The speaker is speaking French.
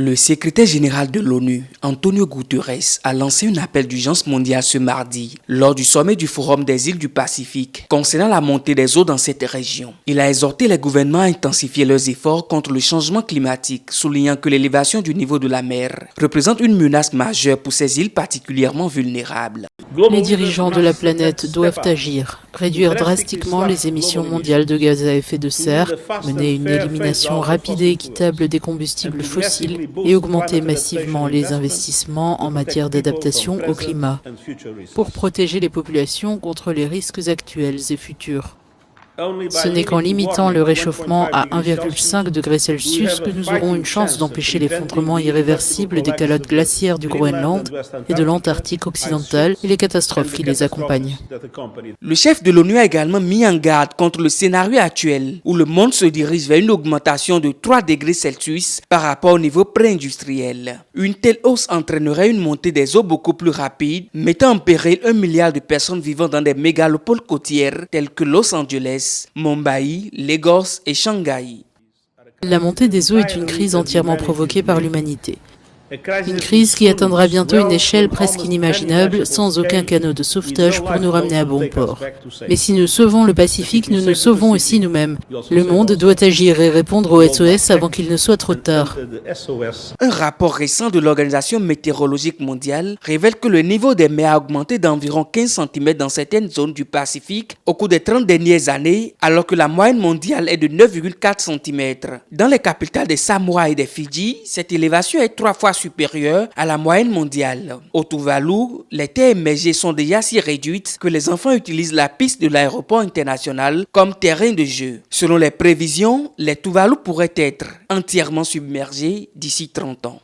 Le secrétaire général de l'ONU, Antonio Guterres, a lancé un appel d'urgence mondial ce mardi lors du sommet du Forum des îles du Pacifique concernant la montée des eaux dans cette région. Il a exhorté les gouvernements à intensifier leurs efforts contre le changement climatique, soulignant que l'élévation du niveau de la mer représente une menace majeure pour ces îles particulièrement vulnérables. Les dirigeants de la planète doivent agir, réduire drastiquement les émissions mondiales de gaz à effet de serre, mener une élimination rapide et équitable des combustibles fossiles et augmenter massivement les investissements en matière d'adaptation au climat pour protéger les populations contre les risques actuels et futurs. Ce n'est qu'en limitant le réchauffement à 1,5 degré Celsius que nous aurons une chance d'empêcher l'effondrement irréversible des calottes glaciaires du Groenland et de l'Antarctique occidental et les catastrophes qui les accompagnent. Le chef de l'ONU a également mis en garde contre le scénario actuel où le monde se dirige vers une augmentation de 3 degrés Celsius par rapport au niveau pré-industriel. Une telle hausse entraînerait une montée des eaux beaucoup plus rapide, mettant en péril 1 milliard de personnes vivant dans des mégalopoles côtières telles que Los Angeles, Mumbai, Lagos et Shanghai. La montée des eaux est une crise entièrement provoquée par l'humanité. Une crise qui atteindra bientôt une échelle presque inimaginable, sans aucun canot de sauvetage pour nous ramener à bon port. Mais si nous sauvons le Pacifique, nous nous sauvons aussi nous-mêmes. Le monde doit agir et répondre au SOS avant qu'il ne soit trop tard. Un rapport récent de l'Organisation météorologique mondiale révèle que le niveau des mers a augmenté d'environ 15 cm dans certaines zones du Pacifique au cours des 30 dernières années, alors que la moyenne mondiale est de 9,4 cm. Dans les capitales des Samoa et des Fidji, cette élévation est 3 fois supérieure à la moyenne mondiale. Au Tuvalu, les terres émergées sont déjà si réduites que les enfants utilisent la piste de l'aéroport international comme terrain de jeu. Selon les prévisions, les Tuvalu pourraient être entièrement submergés d'ici 30 ans.